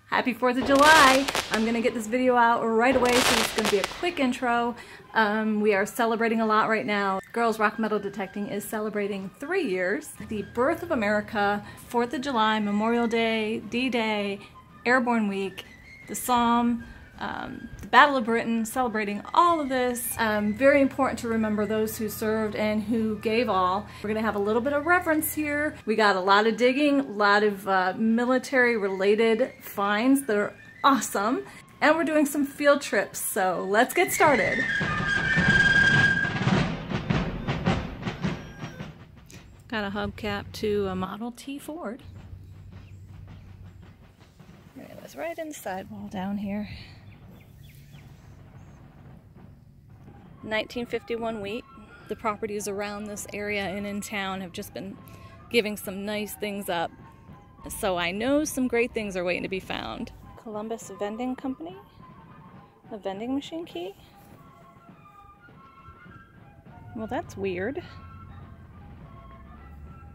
Happy 4th of July! I'm gonna get this video out right away, so it's gonna be a quick intro. We are celebrating a lot right now. Girls Rock Metal Detecting is celebrating 3 years. The birth of America, 4th of July, Memorial Day, D-Day, Airborne Week, the Somme, the Battle of Britain, celebrating all of this. Very important to remember those who served and who gave all. We're gonna have a little bit of reverence here. We got a lot of digging, a lot of military related finds that are awesome. And we're doing some field trips, so let's get started. Got a hubcap to a Model T Ford. It was right in the sidewall down here. 1951 wheat. The properties around this area and in town have just been giving some nice things up. So I know some great things are waiting to be found. Columbus Vending Company. A vending machine key. Well, that's weird.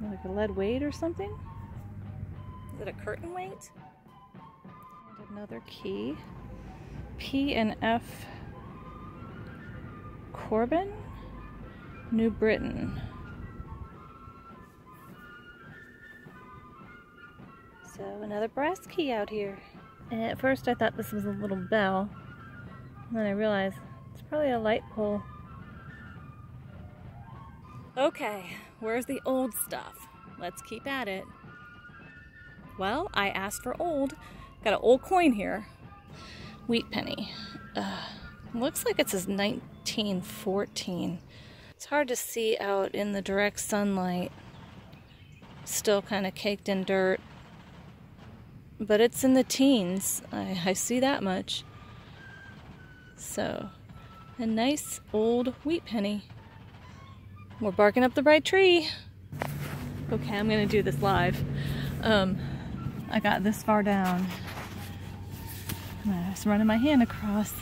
Like a lead weight or something? Is it a curtain weight? And another key. P&F Corbin, New Britain. So another brass key out here. And at first I thought this was a little bell. And then I realized it's probably a light pole. Okay, where's the old stuff? Let's keep at it. Well, I asked for old. Got an old coin here. Wheat penny. Looks like it says 1914. It's hard to see out in the direct sunlight. Still kind of caked in dirt. But it's in the teens. I see that much. So, a nice old wheat penny. We're barking up the right tree. Okay, I'm gonna do this live. I got this far down. I'm just running my hand across.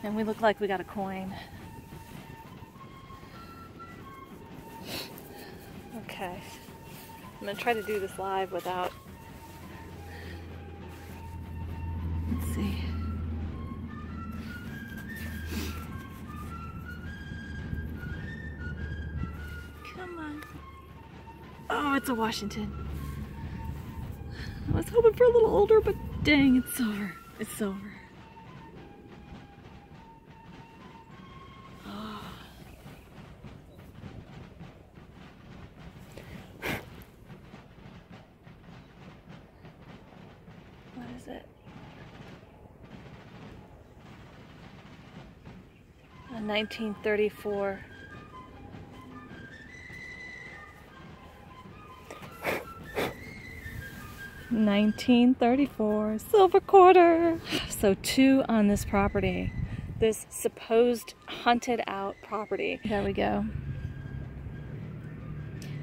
And we look like we got a coin. Okay. I'm gonna try to do this live without... Let's see. Come on. Oh, it's a Washington. I was hoping for a little older, but dang, it's silver. It's silver. What is it? A 1934. $1934 silver quarter. So 2 on this property. This supposed hunted out property. There we go.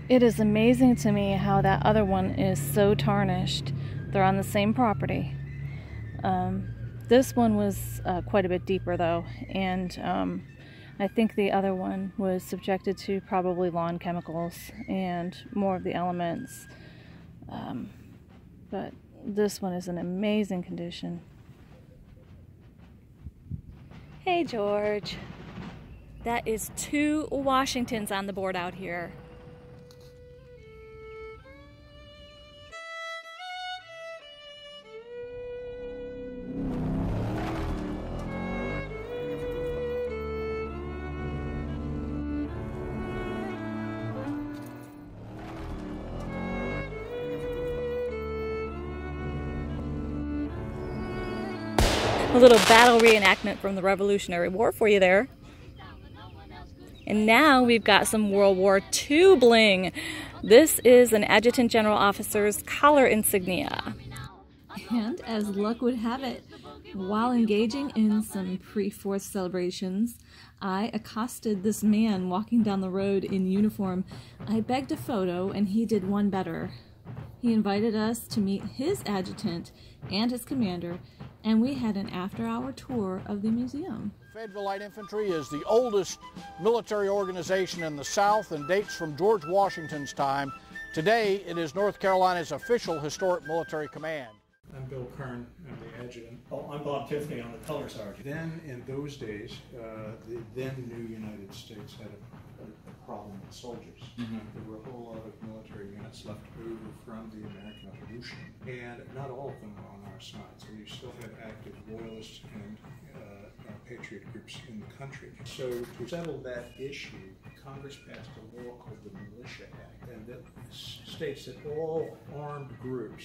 It is amazing to me how that other one is so tarnished. They're on the same property. This one was quite a bit deeper though, and I think the other one was subjected to probably lawn chemicals and more of the elements. But this one is in amazing condition. Hey George. That is 2 Washingtons on the board out here. A little battle reenactment from the Revolutionary War for you there. And now we've got some World War II bling. This is an Adjutant General Officer's collar insignia. And as luck would have it, while engaging in some pre-4th celebrations, I accosted this man walking down the road in uniform. I begged a photo and he did one better. He invited us to meet his adjutant and his commander, and we had an after-hour tour of the museum. Fayetteville Light Infantry is the oldest military organization in the South and dates from George Washington's time. Today, it is North Carolina's official historic military command. I'm Bill Kern, I'm the adjutant. Oh, I'm Bob Tiffany, I'm the color sergeant. Then, in those days, the then new United States had a problem with soldiers. There were a whole lot of military units left over from the American Revolution, and not all of them were on our side. So you still had active loyalists and patriot groups in the country. So to settle that issue, Congress passed a law called the Militia Act, and that states that all armed groups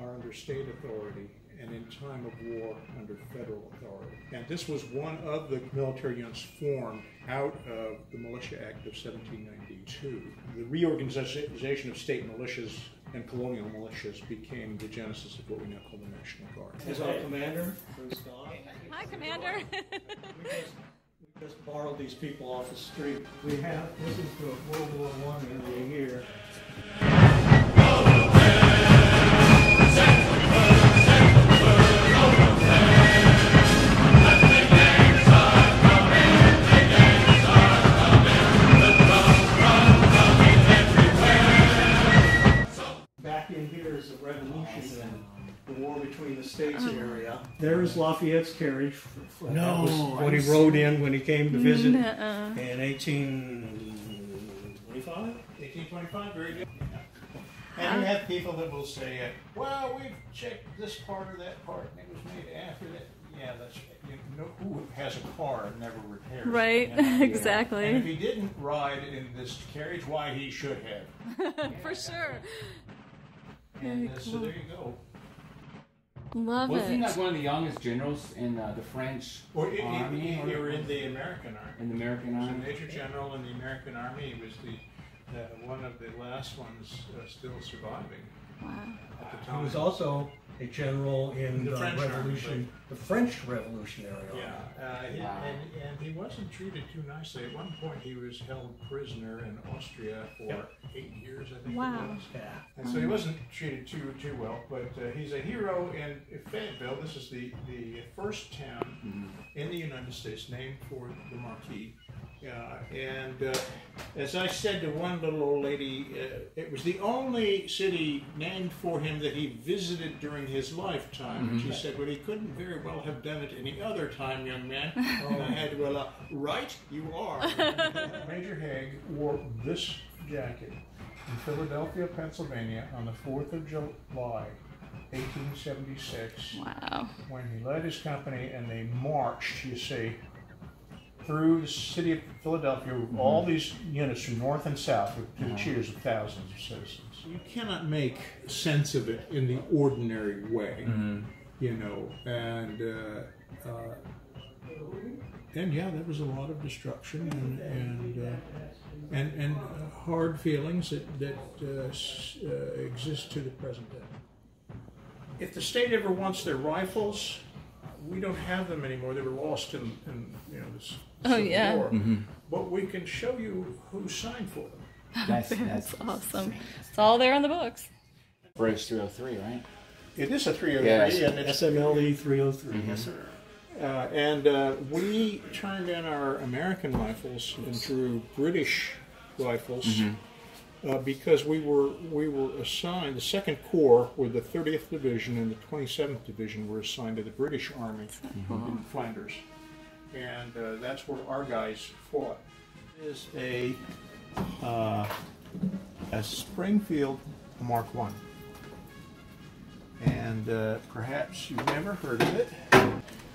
are under state authority and in time of war under federal authority. And this was one of the military units formed out of the Militia Act of 1792. The reorganization of state militias and colonial militias became the genesis of what we now call the National Guard. As our commander, Bruce Scott. Hi, Commander. we just borrowed these people off the street. We have, this is the World War I area here. Back in here is the Revolution and the war between the states area. There's Lafayette's carriage. That was what he rode in when he came to visit in 1825. 1825, very good. And you have people that will say, well, we've checked this part or that part, and it was made after that. Yeah, that's, you know, who has a car and never repairs it? Right, You know? exactly. And if he didn't ride in this carriage, why, he should have. For sure. And Very so cool. there you go. Love Wasn't he it. like one of the youngest generals in the French Army? Or in the American Army. In the American He was a Army? Major General in the American Army. He was one of the last ones still surviving Wow. at the He time. was also a general in The the French Army, Revolution, the French Revolutionary Army. Yeah, and he wasn't treated too nicely. At one point, he was held prisoner in Austria for 8 years, I think Wow. it was. Yeah. And so he wasn't treated too well, but he's a hero in Fayetteville. This is the first town in the United States named for the Marquis. As I said to one little old lady, it was the only city named for him that he visited during his lifetime. And she said, well, he couldn't very well have done it any other time, young man. And I had to, well, right, you are. Major Haig wore this jacket in Philadelphia, Pennsylvania on the 4th of July, 1876, Wow. when he led his company and they marched, you see, through the city of Philadelphia with all these units from north and south to the cheers of thousands of citizens. You cannot make sense of it in the ordinary way, you know, and yeah, there was a lot of destruction and hard feelings that exist to the present day. If the state ever wants their rifles, we don't have them anymore. They were lost in you know, this Civil War. But we can show you who signed for them. That's awesome. It's all there in the books. British 303, right? It is a 303, Yes. and it's SMLE 303, yes sir. and we turned in our American rifles and drew British rifles because we were assigned. The 2nd Corps, with the 30th Division and the 27th Division, were assigned to the British Army in Flanders, and that's where our guys fought. It is a Springfield Mark I, and perhaps you've never heard of it.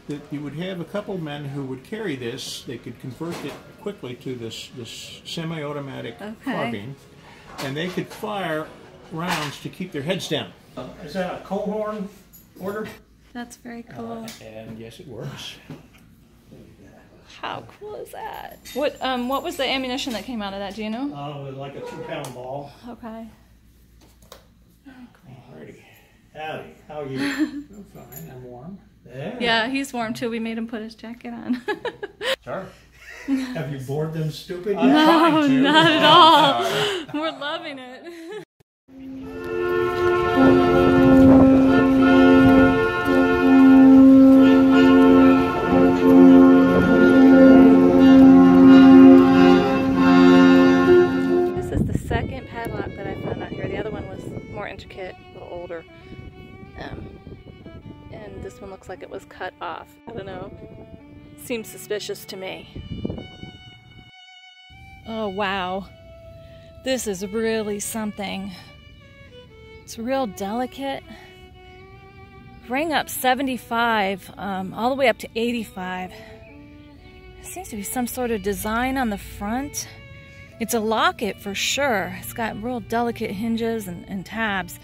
That you would have a couple men who would carry this. They could convert it quickly to this semi-automatic carbine, and they could fire rounds to keep their heads down. Is that a Cohorn order? That's very cool. And yes, it works. How cool is that? What was the ammunition that came out of that? Do you know? With like a 2-pound ball. Okay. Alrighty. Howdy, how are you? I'm fine. I'm warm. Yeah, he's warm too. We made him put his jacket on. Sure. Have you bored them stupid yet? No, not at all. We're loving it. This is the second padlock that I found out here. The other one was more intricate, a little older. This one looks like it was cut off. I don't know. Seems suspicious to me. Oh wow. This is really something. It's real delicate. Rang up 75, all the way up to 85. Seems to be some sort of design on the front. It's a locket for sure. It's got real delicate hinges and tabs.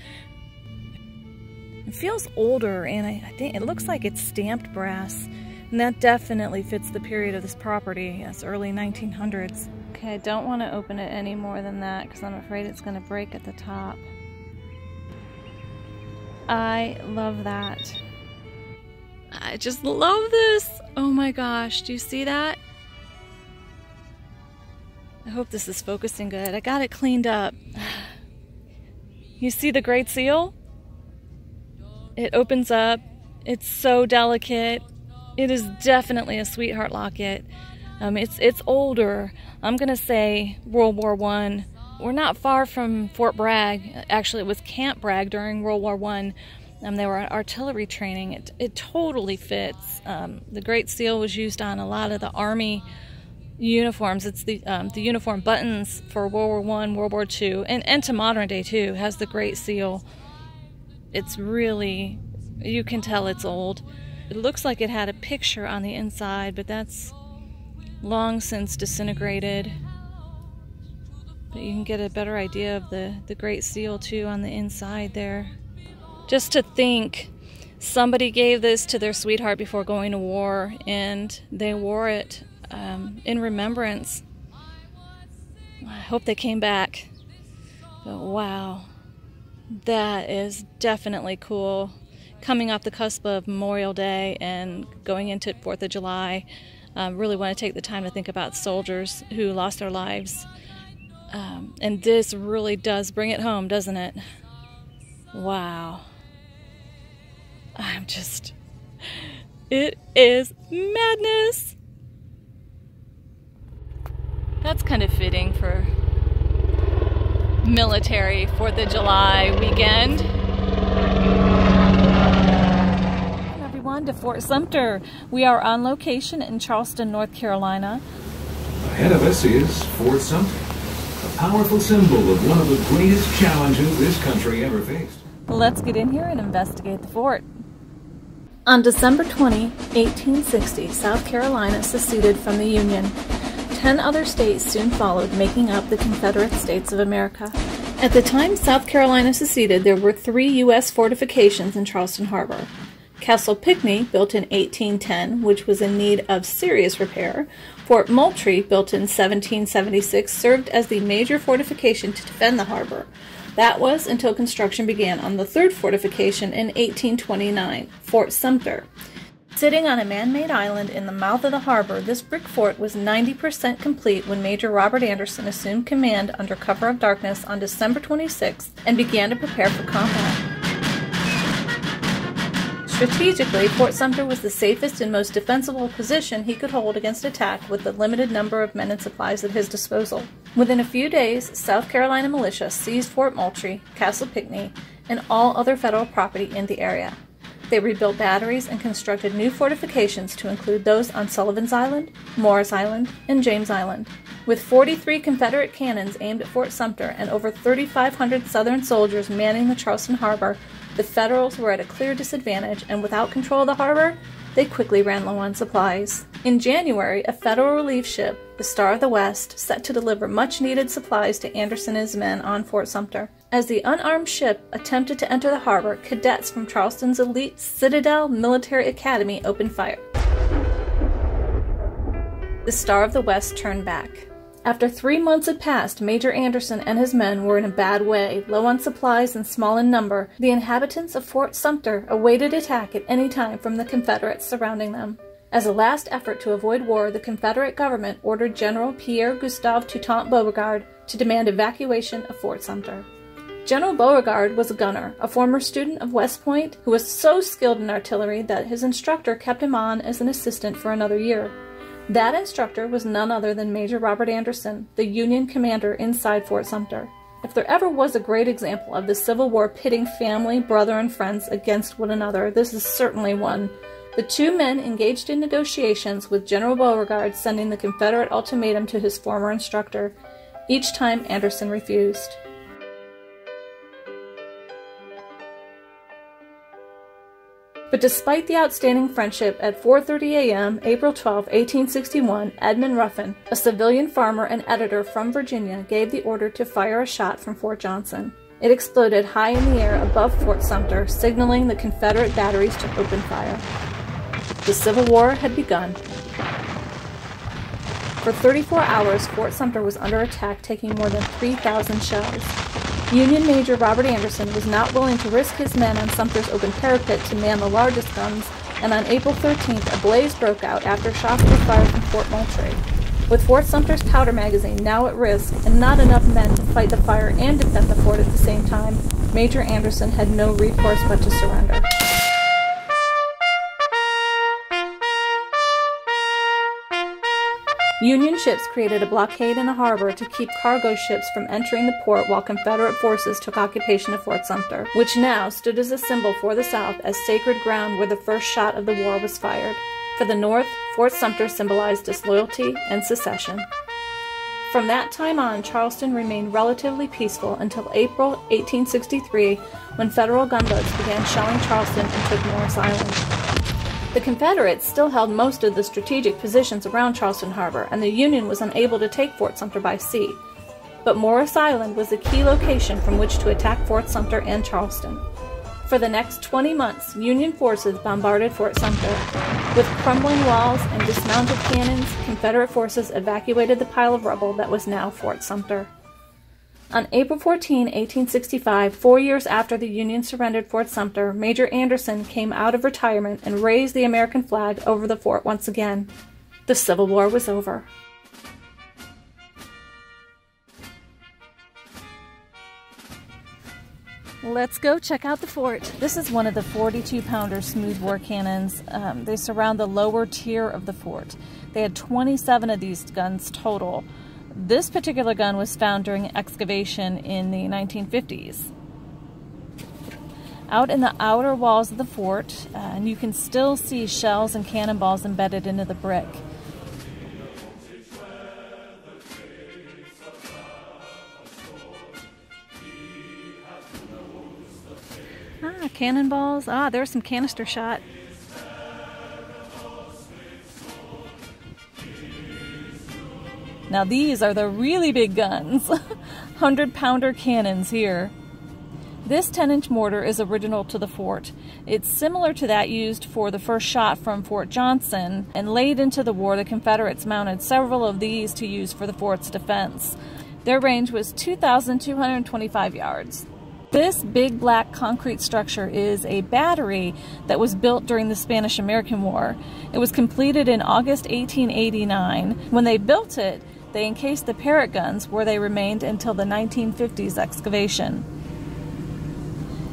It feels older, and I think it looks like it's stamped brass. And that definitely fits the period of this property. It's early 1900s. Okay, I don't want to open it any more than that because I'm afraid it's going to break at the top. I love that. I just love this. Oh my gosh, do you see that? I hope this is focusing good. I got it cleaned up. You see the Great Seal? It opens up. It's so delicate. It is definitely a sweetheart locket. It's older. I'm gonna say World War I. We're not far from Fort Bragg. Actually, it was Camp Bragg during World War I. They were artillery training. It totally fits. The Great Seal was used on a lot of the Army uniforms. It's the uniform buttons for World War I, World War II, and to modern day too, has the Great Seal. It's really, you can tell it's old. It looks like it had a picture on the inside, but that's long since disintegrated. But you can get a better idea of the Great Seal too on the inside there. Just to think, somebody gave this to their sweetheart before going to war, and they wore it in remembrance. I hope they came back. But wow, that is definitely cool. Coming off the cusp of Memorial Day and going into 4th of July, really want to take the time to think about soldiers who lost their lives. And this really does bring it home, doesn't it? Wow. It is madness. That's kind of fitting for military 4th of July weekend. Welcome everyone to Fort Sumter. We are on location in Charleston, North Carolina. Ahead of us is Fort Sumter, a powerful symbol of one of the greatest challenges this country ever faced. Let's get in here and investigate the fort. On December 20, 1860, South Carolina seceded from the Union. 10 other states soon followed, making up the Confederate States of America. At the time South Carolina seceded, there were 3 U.S. fortifications in Charleston Harbor. Castle Pinckney, built in 1810, which was in need of serious repair. Fort Moultrie, built in 1776, served as the major fortification to defend the harbor. That was until construction began on the 3rd fortification in 1829, Fort Sumter. Sitting on a man-made island in the mouth of the harbor, this brick fort was 90% complete when Major Robert Anderson assumed command under cover of darkness on December 26th and began to prepare for combat. Strategically, Fort Sumter was the safest and most defensible position he could hold against attack with the limited number of men and supplies at his disposal. Within a few days, South Carolina militia seized Fort Moultrie, Castle Pinckney, and all other federal property in the area. They rebuilt batteries and constructed new fortifications to include those on Sullivan's Island, Morris Island, and James Island. With 43 Confederate cannons aimed at Fort Sumter and over 3,500 Southern soldiers manning the Charleston harbor, the Federals were at a clear disadvantage, and without control of the harbor, they quickly ran low on supplies. In January, a Federal relief ship, the Star of the West, set to deliver much-needed supplies to Anderson and his men on Fort Sumter. As the unarmed ship attempted to enter the harbor, cadets from Charleston's elite Citadel Military Academy opened fire. The Star of the West turned back. After 3 months had passed, Major Anderson and his men were in a bad way, low on supplies and small in number. The inhabitants of Fort Sumter awaited attack at any time from the Confederates surrounding them. As a last effort to avoid war, the Confederate government ordered General Pierre-Gustave Toutant Beauregard to demand evacuation of Fort Sumter. General Beauregard was a gunner, a former student of West Point, who was so skilled in artillery that his instructor kept him on as an assistant for another year. That instructor was none other than Major Robert Anderson, the Union commander inside Fort Sumter. If there ever was a great example of the Civil War pitting family, brother, and friends against one another, this is certainly one. The two men engaged in negotiations, with General Beauregard sending the Confederate ultimatum to his former instructor. Each time Anderson refused. But despite the outstanding friendship, at 4:30 a.m., April 12, 1861, Edmund Ruffin, a civilian farmer and editor from Virginia, gave the order to fire a shot from Fort Johnson. It exploded high in the air above Fort Sumter, signaling the Confederate batteries to open fire. The Civil War had begun. For 34 hours, Fort Sumter was under attack, taking more than 3,000 shells. Union Major Robert Anderson was not willing to risk his men on Sumter's open parapet to man the largest guns, and on April 13th, a blaze broke out after shots were fired from Fort Moultrie. With Fort Sumter's powder magazine now at risk, and not enough men to fight the fire and defend the fort at the same time, Major Anderson had no recourse but to surrender. Union ships created a blockade in the harbor to keep cargo ships from entering the port while Confederate forces took occupation of Fort Sumter, which now stood as a symbol for the South as sacred ground where the first shot of the war was fired. For the North, Fort Sumter symbolized disloyalty and secession. From that time on, Charleston remained relatively peaceful until April 1863, when Federal gunboats began shelling Charleston and took Morris Island. The Confederates still held most of the strategic positions around Charleston Harbor, and the Union was unable to take Fort Sumter by sea. But Morris Island was the key location from which to attack Fort Sumter and Charleston. For the next 20 months, Union forces bombarded Fort Sumter. With crumbling walls and dismounted cannons, Confederate forces evacuated the pile of rubble that was now Fort Sumter. On April 14, 1865, 4 years after the Union surrendered Fort Sumter, Major Anderson came out of retirement and raised the American flag over the fort once again. The Civil War was over. Let's go check out the fort. This is one of the 42-pounder smoothbore cannons. They surround the lower tier of the fort. They had 27 of these guns total. This particular gun was found during excavation in the 1950s. Out in the outer walls of the fort, and you can still see shells and cannonballs embedded into the brick. Cannonballs. There's some canister shot. Now these are the really big guns, 100-pounder cannons here. This 10-inch mortar is original to the fort. It's similar to that used for the first shot from Fort Johnson, and late into the war the Confederates mounted several of these to use for the fort's defense. Their range was 2,225 yards. This big black concrete structure is a battery that was built during the Spanish-American War. It was completed in August 1889. When they built it, they encased the Parrott guns where they remained until the 1950s excavation.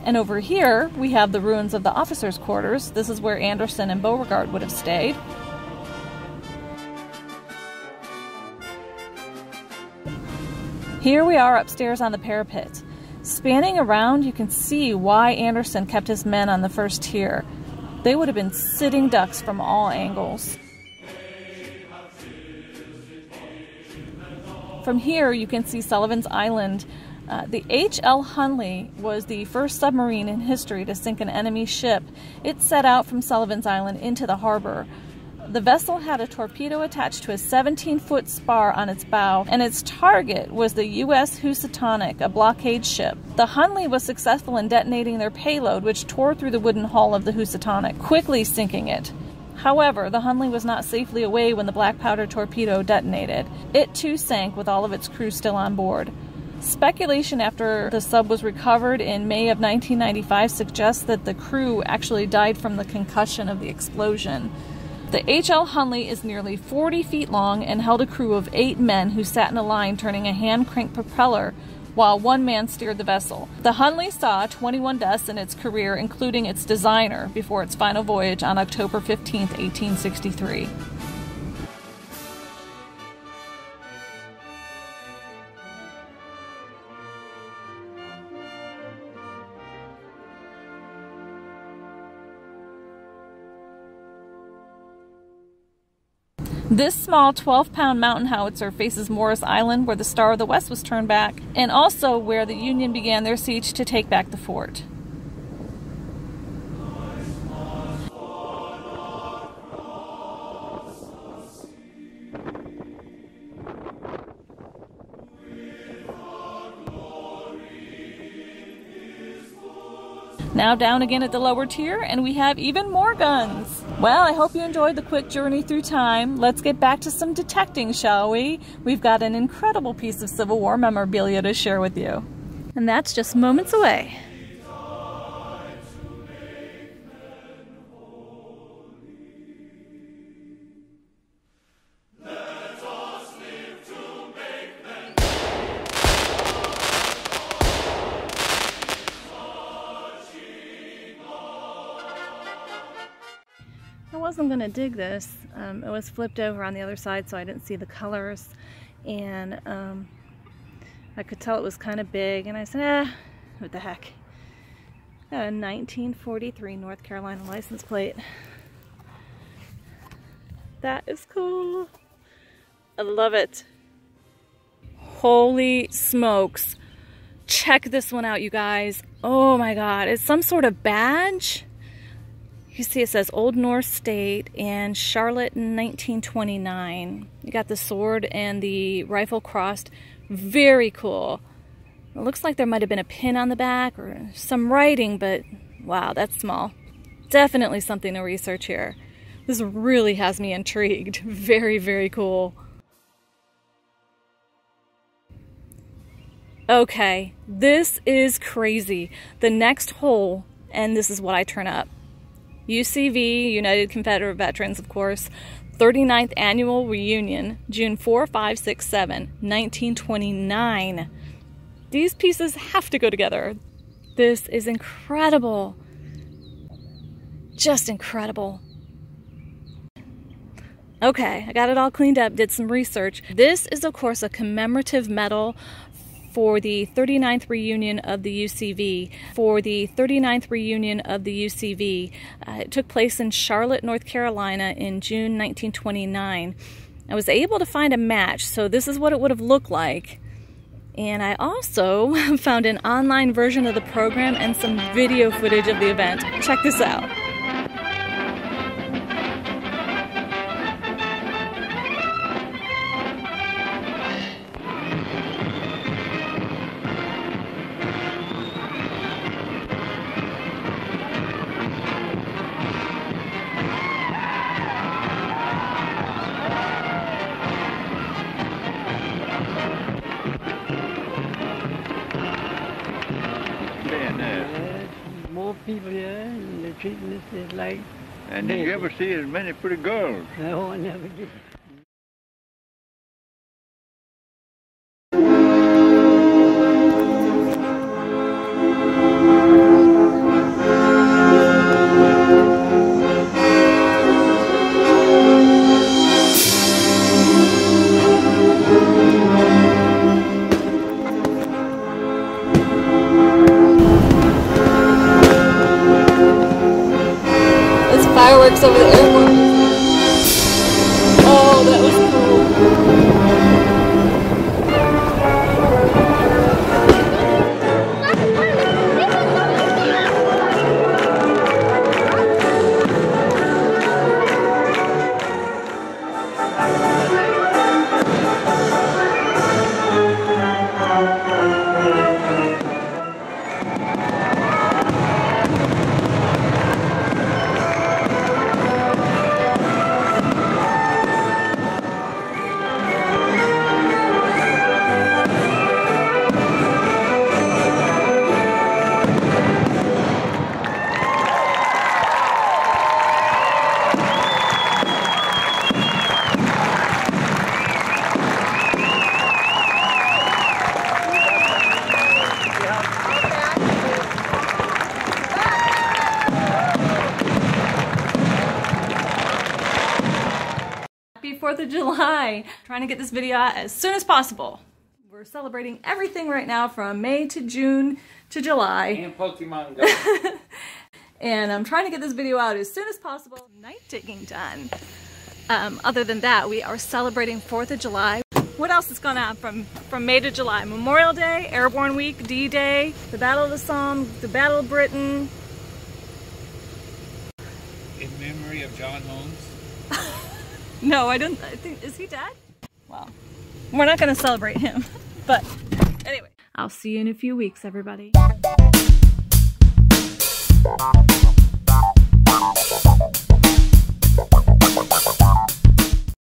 And over here, we have the ruins of the officers' quarters. This is where Anderson and Beauregard would have stayed. Here we are upstairs on the parapet. Spanning around, you can see why Anderson kept his men on the first tier. They would have been sitting ducks from all angles. From here, you can see Sullivan's Island. The H.L. Hunley was the first submarine in history to sink an enemy ship. It set out from Sullivan's Island into the harbor. The vessel had a torpedo attached to a 17-foot spar on its bow, and its target was the U.S. Housatonic, a blockade ship. The Hunley was successful in detonating their payload, which tore through the wooden hull of the Housatonic, quickly sinking it. However, the Hunley was not safely away when the black powder torpedo detonated. It too sank with all of its crew still on board. Speculation after the sub was recovered in May of 1995 suggests that the crew actually died from the concussion of the explosion. The H.L. Hunley is nearly 40 feet long and held a crew of 8 men who sat in a line turning a hand-crank propeller while one man steered the vessel. The Hunley saw 21 deaths in its career, including its designer, before its final voyage on October 15, 1863. This small 12-pound mountain howitzer faces Morris Island, where the Star of the West was turned back, and also where the Union began their siege to take back the fort. Now down again at the lower tier, and we have even more guns. Well, I hope you enjoyed the quick journey through time. Let's get back to some detecting, shall we? We've got an incredible piece of Civil War memorabilia to share with you. And that's just moments away. I wasn't going to dig this. It was flipped over on the other side, so I didn't see the colors, and I could tell it was kind of big, and I said, what the heck. Got a 1943 North Carolina license plate. That is cool. I love it. Holy smokes. Check this one out, you guys. Oh my God, it's some sort of badge. You see it says Old North State and Charlotte in 1929. You got the sword and the rifle crossed. Very cool. It looks like there might have been a pin on the back or some writing, but wow, that's small. Definitely something to research here. This really has me intrigued. Very, very cool. Okay, this is crazy. The next hole, and this is what I turn up. UCV, United Confederate Veterans, of course, 39th Annual Reunion, June 4, 5, 6, 7, 1929. These pieces have to go together. This is incredible. Just incredible. Okay, I got it all cleaned up, did some research. This is, of course, a commemorative medal for the 39th reunion of the UCV. It took place in Charlotte, North Carolina in June 1929. I was able to find a match, so this is what it would have looked like. And I also found an online version of the program and some video footage of the event. Check this out. More people here, and they're treating this as like. And did you ever see as many pretty girls? No, I never did. Fireworks over the airport. Oh, that was cool. Happy 4th of July! Trying to get this video out as soon as possible. We're celebrating everything right now from May to June to July. And Pokemon Go. And I'm trying to get this video out as soon as possible. Night digging done. other than that, we are celebrating 4th of July. What else is going on from May to July? Memorial Day, Airborne Week, D-Day, the Battle of the Somme, the Battle of Britain. In memory of John Holmes? No, I think, is he dead? Well, we're not going to celebrate him, but anyway. I'll see you in a few weeks, everybody.